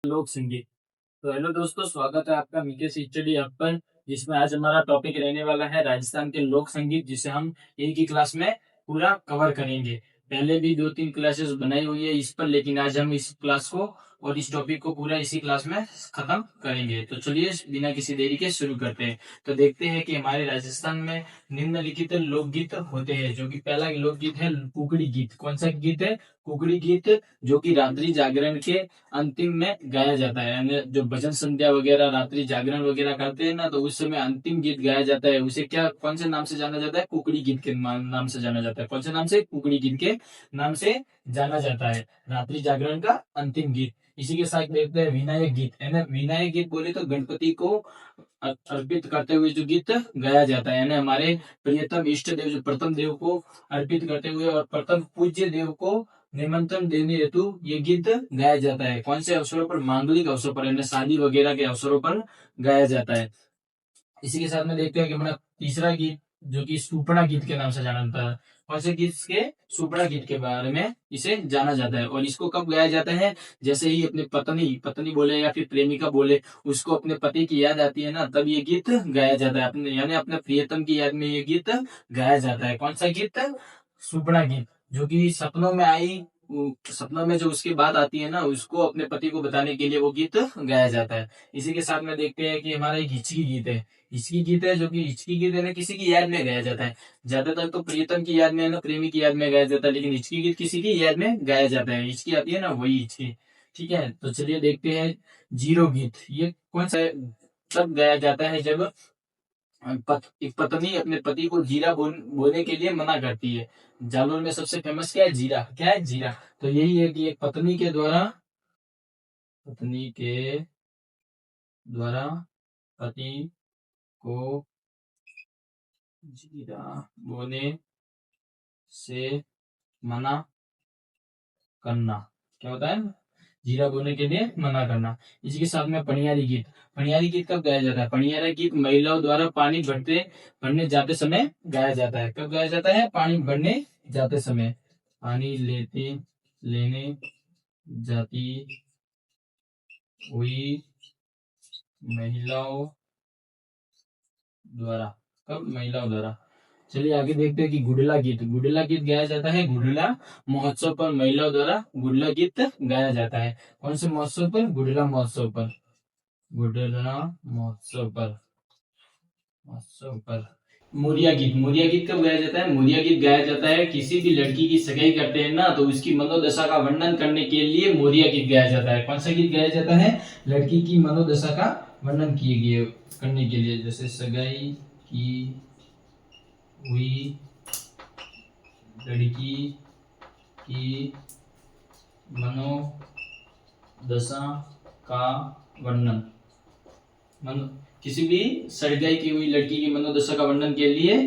लोक संगीत। तो हेलो दोस्तों, स्वागत है आपका मीके स्टडी ऐप पर, जिसमें आज हमारा टॉपिक रहने वाला है राजस्थान के लोक संगीत, जिसे हम एक ही क्लास में पूरा कवर करेंगे। पहले भी 2-3 क्लासेस बनाई हुई है इस पर, लेकिन आज हम इस क्लास को और इस टॉपिक को पूरा इसी क्लास में खत्म करेंगे। तो चलिए बिना किसी देरी के शुरू करते हैं। तो देखते हैं कि हमारे राजस्थान में निम्नलिखित लोकगीत होते हैं। जो कि पहला लोकगीत है कुकड़ी गीत। कौन सा गीत है? कुकड़ी गीत, जो कि रात्रि जागरण के अंतिम में गाया जाता है। यानी जो भजन संध्या वगैरह, रात्रि जागरण वगैरह करते हैं ना, तो उस समय अंतिम गीत गाया जाता है। उसे क्या, कौन से नाम से जाना जाता है? कुकड़ी गीत के नाम से जाना जाता है। कौन से नाम से? कुकड़ी गीत के नाम से जाना जाता है रात्रि जागरण का अंतिम गीत। इसी के साथ देखते हैं विनायक गीत। है ना, विनायक गीत बोले तो गणपति को अर्पित करते हुए जो गीत गाया जाता है। यानी हमारे प्रियतम इष्ट देव, जो प्रथम देव को अर्पित करते हुए और प्रथम पूज्य देव को निमंत्रण देने हेतु ये गीत गाया जाता है। कौन से अवसरों पर? मांगलिक अवसरों पर, यानी शादी वगैरह के अवसरों पर गाया जाता है। इसी के साथ में देखते हैं कि हमारा तीसरा गीत, जो कि सुपड़ा गीत के नाम से जाना जाता है। कौन से गीत के? सुपड़ा गीत के बारे में इसे जाना जाता है। और इसको कब गाया जाता है? जैसे ही अपने पत्नी पत्नी बोले या फिर प्रेमिका बोले, उसको अपने पति की याद आती है ना, तब ये गीत गाया जाता है। अपने यानी अपने प्रियतम की याद में ये गीत गाया जाता है। कौन सा गीत? सुपड़ा गीत। जो कि सपनों में आई, सपनों में जो उसकी बात आती है ना, उसको अपने पति को बताने के लिए वो गीत गाया जाता है। इसी के साथ में देखते हैं कि हमारा एक हिचकी गीत है। हिचकी गीत है, जो कि हिचकी गीत है ना, किसी की याद में गाया जाता है। ज्यादातर तो प्रियतम की याद में ना, प्रेमी की याद में गाया जाता है, लेकिन हिचकी गीत किसी की याद में गाया जाता है। हिचकी आती है ना, वही हिचकी। ठीक है, तो चलिए देखते हैं जीरो गीत। ये कौन सा है? तब गाया जाता है जब एक पत्नी अपने पति को जीरा बोने के लिए मना करती है। जालोर में सबसे फेमस क्या है? जीरा। क्या है? जीरा। तो यही है कि एक पत्नी के द्वारा पति को जीरा बोने से मना करना। क्या होता है? जीरा बोने के लिए मना करना। इसी के साथ में पनियारी गीत। पनियारी गीत कब गाया जाता है? पनियारी गीत महिलाओं द्वारा पानी भरने जाते समय गाया जाता है। कब गाया जाता है? पानी भरने जाते समय। पानी लेने जाती हुई महिलाओं द्वारा। कब? महिलाओं द्वारा। चलिए आगे देखते हैं कि गुडला गीत। गुडला गीत गाया जाता है गुडला महोत्सव पर। महिलाओं द्वारा गुडला गीत गाया जाता है। कौन से महोत्सव पर? गुडला महोत्सव पर। गुडला महोत्सव पर। मोरिया गीत। मोरिया गीत कब गाया जाता है? मोरिया गीत गाया जाता है किसी भी लड़की की सगाई करते हैं ना, तो उसकी मनोदशा का वर्णन करने के लिए मोरिया गीत गाया जाता है। कौन सा गीत गाया जाता है? लड़की की मनोदशा का वर्णन करने के लिए। जैसे सगाई की हुई लड़की की मनोदशा का वर्णन। किसी भी सगाई की हुई लड़की की मनोदशा का वर्णन के लिए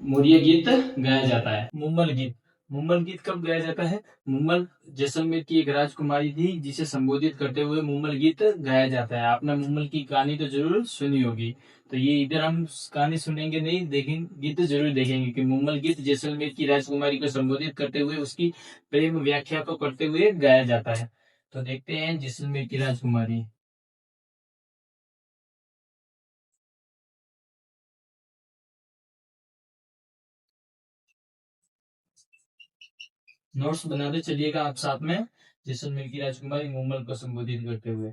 मोरिया गीत गाया जाता है। मुम्मल गीत। मुम्मल गीत कब गाया जाता है? मुम्मल जैसलमेर की एक राजकुमारी थी, जिसे संबोधित करते हुए मुम्मल गीत गाया जाता है। आपने मुम्मल की कहानी तो जरूर सुनी होगी। तो ये इधर हम कहानी सुनेंगे नहीं, लेकिन गीत जरूर देखेंगे कि मुम्मल गीत जैसलमेर की राजकुमारी को संबोधित करते हुए उसकी प्रेम व्याख्या को करते हुए गाया जाता है। तो देखते हैं जैसलमेर की राजकुमारी। नोट्स बनाते चलिएगा आप साथ में, जैसलमेर की राजकुमारी मुम्मल को संबोधित करते हुए।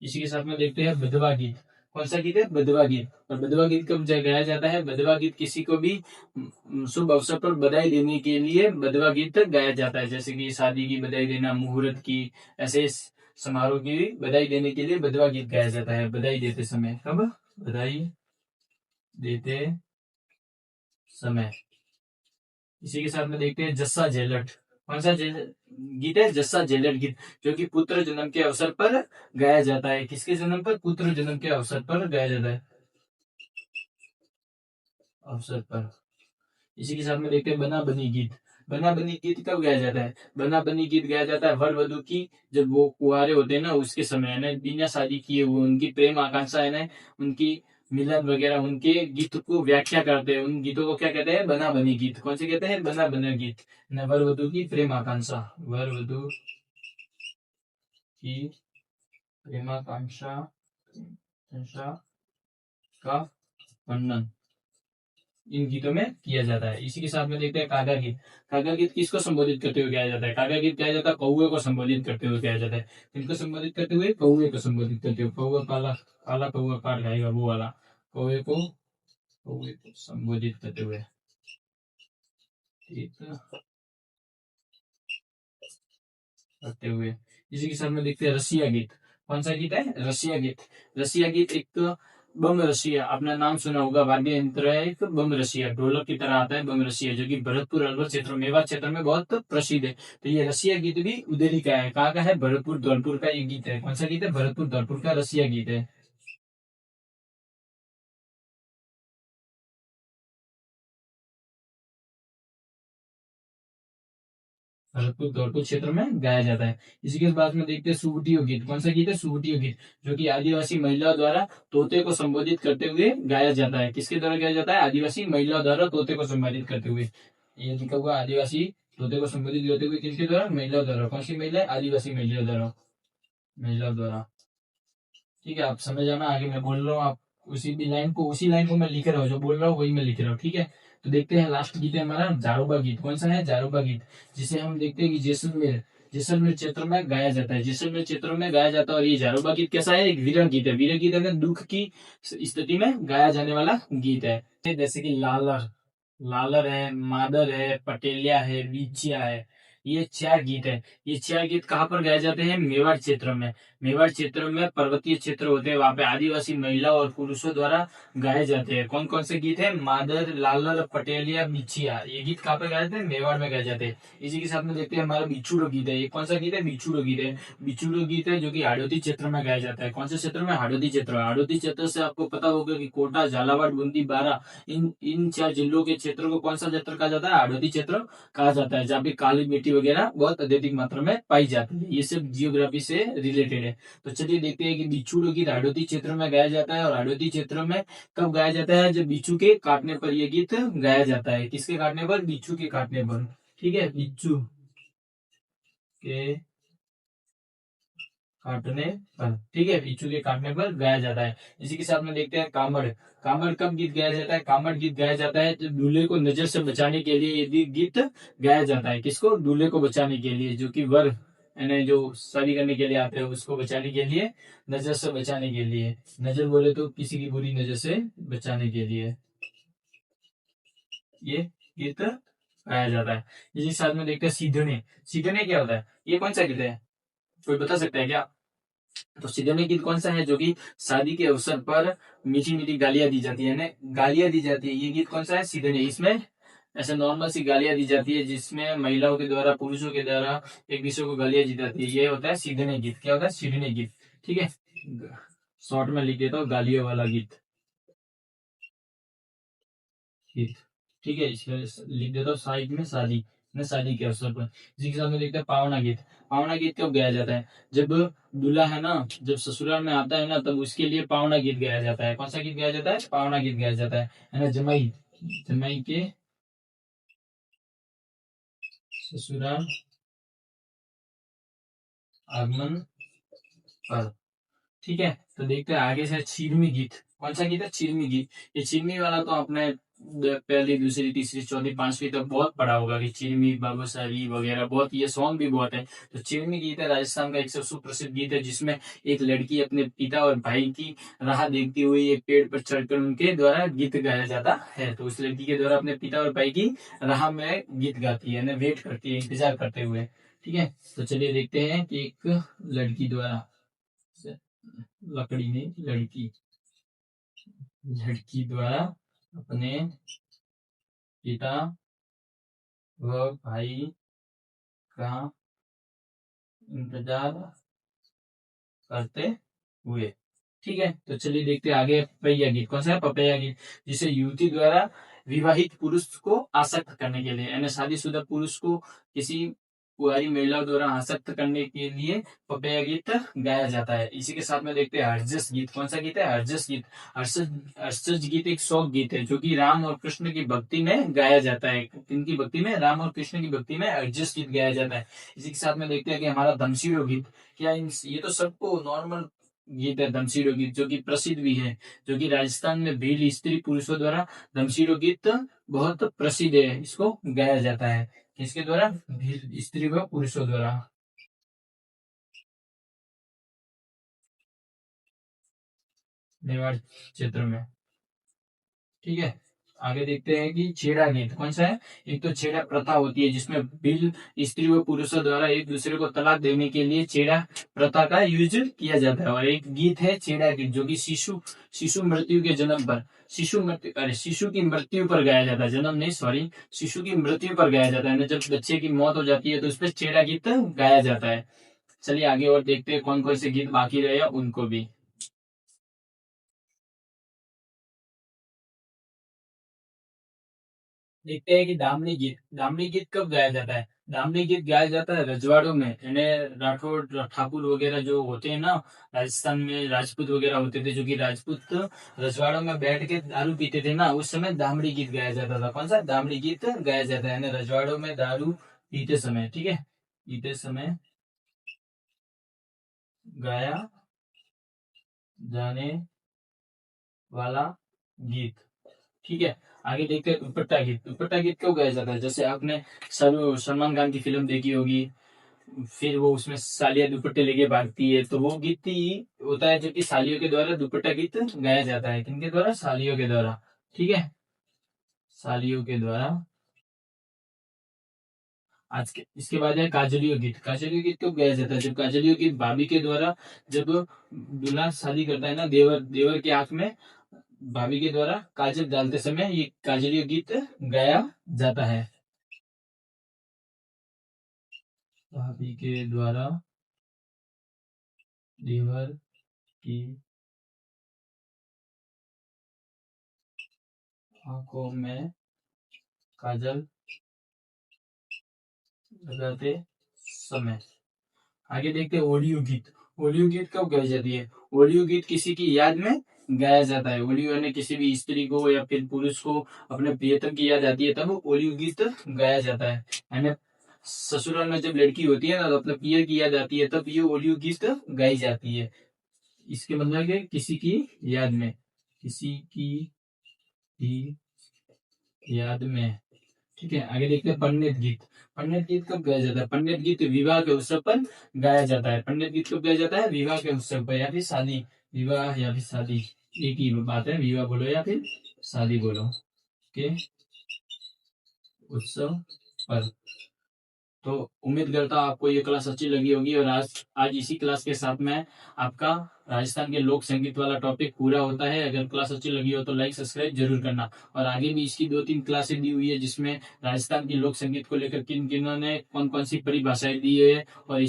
इसी के साथ में देखते हैं विधवा गीत। कौन सा गीत है? विधवा गीत। और विधवा गीत कब गाया जाता है? विधवा गीत किसी को भी शुभ अवसर पर बधाई देने के लिए विधवा गीत गाया जाता है। जैसे कि शादी की बधाई देना, मुहूर्त की, ऐसे समारोह की बधाई देने के लिए विधवा गीत गाया जाता है। बधाई देते समय। कब? बधाई देते समय। इसी के साथ में देखते हैं जस्सा जेलट। कौन सा गीत है? जस्सा जेलट गीत, जो कि पुत्र जन्म के अवसर पर गाया जाता है। किसके जन्म पर? पुत्र जन्म के अवसर पर गाया जाता है। अवसर पर। इसी के साथ में देखते हैं बना बनी गीत। बना बनी गीत कब गाया जाता है? बना बनी गीत गाया जाता है वर वधु की, जब वो कुंवारे होते हैं ना, उसके समय है ना, बिना शादी किए हुए उनकी प्रेम आकांक्षा है ना, उनकी मिलन वगैरह उनके गीत को व्याख्या करते हैं। उन गीतों को क्या कहते हैं? बना बनी गीत। कौन से कहते हैं? बना बना गीत। वर वधु की प्रेम आकांक्षा, वर वधु की प्रेमाकांक्षा का वर्णन इन गीतों में किया जाता है। इसी के साथ में देखते हैं कागा गीत। कागा गीत किसको संबोधित करते हुए गाया जाता है? कागा गीत गाया जाता है कौवे को संबोधित करते हुए गाया जाता है। किनको संबोधित करते हुए? कौवे को संबोधित करते हुए। कौवा काला काला कौवा काट खाएगा, वो वाला कौवे को संबोधित करते हुए। ठीक करते हुए। इसी के साथ में देखते हैं रसिया गीत। कौन सा गीत है? रसिया गीत। रसिया गीत एक बम रसिया, आपने नाम सुना होगा, वाद्य यंत्र है एक बम रसिया, ढोलक की तरह आता है बम रसिया, जो कि भरतपुर अलवर क्षेत्र, मेवात क्षेत्र में बहुत प्रसिद्ध है। तो ये रसिया गीत भी उधर ही का है। कहाँ का है? भरतपुर धौलपुर का ये गीत है। कौन सा गीत है? भरतपुर धौलपुर का रसिया गीत है। भरतपुर धौलपुर क्षेत्र में गाया जाता है। इसी के बाद में देखते हैं सुवटियो गीत। कौन सा गीत है? सुवटियो गीत, जो कि आदिवासी महिलाओं द्वारा तोते को संबोधित करते हुए गाया जाता है। किसके द्वारा गाया जाता है? आदिवासी महिलाओं द्वारा तोते को संबोधित करते हुए। ये लिखा हुआ आदिवासी तोते को संबोधित करते हुए किसके द्वारा? महिलाओं द्वारा। कौन सी महिला? आदिवासी महिलाओं द्वारा, महिलाओं द्वारा। ठीक है, आप समझ आना। आगे मैं बोल रहा हूँ, आप उसी लाइन को मैं लिख रहा हूँ, जो बोल रहा हूँ वही मैं लिख रहा हूँ। ठीक है, तो देखते हैं लास्ट गीत है हमारा जारोबा गीत। कौन सा है? जारोबा गीत, जिसे हम देखते हैं कि जैसलमेर क्षेत्र में गाया जाता है। जैसलमेर क्षेत्र में गाया जाता है। और ये जारोबा गीत कैसा है? एक वीर गीत है। वीर गीत है, दुख की स्थिति में गाया जाने वाला गीत है। जैसे कि लालर लालर है, मादर है, पटेलिया है, बीचिया है, ये चार गीत है। ये चार गीत कहाँ पर गाए जाते हैं? मेवाड़ क्षेत्र में। मेवाड़ क्षेत्र में पर्वतीय क्षेत्र होते हैं, वहां पे आदिवासी महिला और पुरुषों द्वारा गाए जाते हैं। कौन कौन से गीत है? मादर, लालर, पटेलिया, बिछिया, ये गीत कहाँ पर गाए जाते हैं? मेवाड़ में गाए जाते हैं। इसी के साथ में देखते हैं हमारा बिछुड़ो गीत है। ये कौन सा गीत है? बिछुड़ो गीत है। बिछुड़ो गीत है जो कि हाड़ौती क्षेत्र में गाया जाता है। कौन से क्षेत्र में? हाड़ौती क्षेत्र। हाड़ौती क्षेत्र से आपको पता होगा कि कोटा, झालावाड़, बूंदी, बारा, इन इन चार जिलों के क्षेत्र को कौन सा क्षेत्र कहा जाता है? हाड़ौती क्षेत्र कहा जाता है, जहाँ पे काली मिट्टी वगैरह बहुत अत्यधिक मात्रा में पाई जाती है। ये सब जियोग्राफी से रिलेटेड है। तो चलिए देखते हैं कि बिच्छू लोकगीत हाड़ौती क्षेत्र में गाया जाता है। और हाड़ौती क्षेत्र में कब गाया जाता है? जब बिच्छू के काटने पर यह गीत गाया जाता है। किसके काटने पर? बिच्छू के काटने पर। ठीक है, बिच्छू के काटने पर। ठीक है, बिच्छू के काटने पर गाया जाता है। इसी के साथ में देखते हैं कामड़। कामड़ कब गीत गाया जाता है? कामड़ गीत गाया जाता है जब दूल्हे को नजर से बचाने के लिए यदि गीत गाया जाता है। किसको? दूल्हे को बचाने के लिए, जो कि वर यानी जो शादी करने के लिए आते हैं उसको बचाने के लिए, नजर से बचाने के लिए। नजर बोले तो किसी की बुरी नजर से बचाने के लिए ये गीत गाया जाता है। इसी के साथ में देखते हैं सीधने। सीधने क्या होता है? ये कौन सा गीत है? कोई बता सकता है क्या? तो सीधने गीत कौन सा है? जो कि शादी के अवसर पर मीठी मीठी गालियां दी जाती है ना, गालियां दी जाती है। ये गीत कौन सा है? सीधने। इसमें ऐसे नॉर्मल सी गालियां दी जाती है, जिसमें महिलाओं के द्वारा, पुरुषों के द्वारा एक दूसरे को गालियां दी जाती है। ये होता है सीधने गीत। क्या होता है? सीधने गीत। ठीक है, शॉर्ट में लिख देता हूँ, गालियों वाला गीत। गीत। ठीक है, इसमें लिख देता हूँ साइड में शादी, न शादी के अवसर पर। इसी के साथ में देखते हैं पावना गीत। पावना गीत कब गाया जाता है? जब दूल्हा है ना, जब ससुराल में आता है ना, तब उसके लिए पावना गीत गाया जाता है। कौन सा गीत गाया जाता है? पावना गीत गाया जाता है ना। जमाई जमाई के ससुराल आगमन पर। ठीक है, तो देखते हैं आगे से चिरमी गीत। कौन सा गीत है? चिरमी गीत। ये चिरमी वाला तो आपने पहली, दूसरी, तीसरी, चौथी, पांचवी तक बहुत पढ़ा होगा कि चिरमी, बाबूसारी वगैरह, बहुत ये सॉन्ग भी बहुत है। तो चिरमी गीत है राजस्थान का एक सब सुप्रसिद्ध गीत है, जिसमें एक लड़की अपने पिता और भाई की राह देखती हुई एक पेड़ पर चढ़कर उनके द्वारा गीत गाया जाता है। तो उस लड़की के द्वारा अपने पिता और भाई की राह में गीत गाती है, वेट करती है, इंतजार करते हुए। ठीक है, तो चलिए देखते हैं कि एक लड़की द्वारा, लकड़ी में लड़की, लड़की द्वारा अपने पिता व भाई का इंतजार करते हुए। ठीक है, तो चलिए देखते हैं आगे पपैया गीत। कौन सा है? पपैया गीत, जिसे युवती द्वारा विवाहित पुरुष को आसक्त करने के लिए, यानी शादीशुदा पुरुष को किसी कुंवारी महिलाओं द्वारा आसक्त करने के लिए पपैया गीत गाया जाता है। इसी के साथ में देखते हैं हरजस गीत। कौन सा गीत है? हरजस गीत। हर्षज हर्षज गीत एक शोक गीत है जो कि राम और कृष्ण की भक्ति में गाया जाता है। किनकी भक्ति में? राम और कृष्ण की भक्ति में हरजस गीत गाया जाता है। इसी के साथ में देखते हैं कि हमारा धमशीरो गीत। क्या ये तो सबको नॉर्मल गीत है धमशीरो गीत, जो कि प्रसिद्ध भी है, जो कि राजस्थान में भील स्त्री पुरुषों द्वारा धमशीरो गीत बहुत प्रसिद्ध है। इसको गाया जाता है किसके द्वारा? भील स्त्री व पुरुषों द्वारा। मेवाड़ क्षेत्र में। ठीक है, आगे देखते हैं कि छेड़ा गीत कौन सा है। एक तो छेड़ा प्रथा होती है जिसमें भील स्त्री व पुरुषों द्वारा एक दूसरे को तलाक देने के लिए छेड़ा प्रथा का यूज किया जाता है। और एक गीत है छेड़ा गीत जो कि शिशु शिशु मृत्यु के जन्म पर, शिशु की मृत्यु पर गाया जाता है। जन्म नहीं, सॉरी, शिशु की मृत्यु पर गाया जाता है। जब बच्चे की मौत हो जाती है तो उस पर छेड़ा गीत गाया जाता है। चलिए आगे और देखते हैं कौन कौन से गीत बाकी रहे उनको भी। देखते हैं कि दामनी गीत। दामनी गीत कब गाया जाता है? दामनी गीत गाया जाता है रजवाड़ों में। यानी राठौड़ ठाकुर वगैरह जो होते हैं ना, राजस्थान में राजपूत वगैरह होते थे, जो कि राजपूत रजवाड़ों में बैठ के दारू पीते थे ना, उस समय दामड़ी गीत गाया जाता था। कौन सा? दामड़ी गीत गाया जाता है, यानी रजवाड़ों में दारू पीते समय, ठीक है, पीते समय गाया जाने वाला गीत। ठीक है, आगे देखते हैं दुपट्टा गीत। दुपट्टा गीत क्यों गाया जाता है? जैसे आपने सलमान खान की फिल्म देखी होगी, फिर वो उसमें सालियां दुपट्टे लेके भागती है, तो वो गीत ही होता है जो कि सालियों के द्वारा दुपट्टा गीत गाया जाता है। किनके द्वारा? सालियों के द्वारा। ठीक है, सालियों के द्वारा। आज के इसके बाद है काजलियों गीत। काजलियों गीत कब गाया जाता है? जब काजलियों गीत भाभी के द्वारा, जब दूल्हा शादी करता है ना, देवर देवर की आंख में भाभी के द्वारा काजल डालते समय ये काजलियों गीत गाया जाता है। भाभी के द्वारा देवर की आंखों में काजल लगाते समय। आगे देखते हैं ओलियो गीत। ओलियो गीत कब गाई जाती है? ओलियो गीत किसी की याद में गाया जाता है। ओलियो यानी किसी भी स्त्री को या फिर पुरुष को अपने प्रियतम की याद आती है तब ओलियो गीत गाया जाता है। यानी ससुराल में जब लड़की होती है ना, तो अपने पियर की याद आती है तब ये ओलियो गीत गाई जाती है। इसके मतलब है किसी की याद में, किसी की ही याद में। ठीक है, आगे देखते हैं पंडित गीत। पंडित गीत कब गाया जाता है? पंडित गीत विवाह के उत्सव पर गाया जाता है। पंडित गीत कब गाया जाता है? विवाह के उत्सव पर या फिर शादी, विवाह या फिर शादी एक ही बात है, विवाह बोलो या फिर शादी बोलो, के उत्सव पर। तो उम्मीद करता हूँ आपको ये क्लास अच्छी लगी होगी। और आज आज इसी क्लास के साथ में आपका राजस्थान के लोक संगीत वाला टॉपिक पूरा होता है। अगर क्लास अच्छी लगी हो तो लाइक सब्सक्राइब जरूर करना। और आगे भी इसकी 2-3 क्लासें दी हुई है जिसमें राजस्थान की लोक संगीत को लेकर किन किन्होंने कौन कौन सी परिभाषाएं दी है और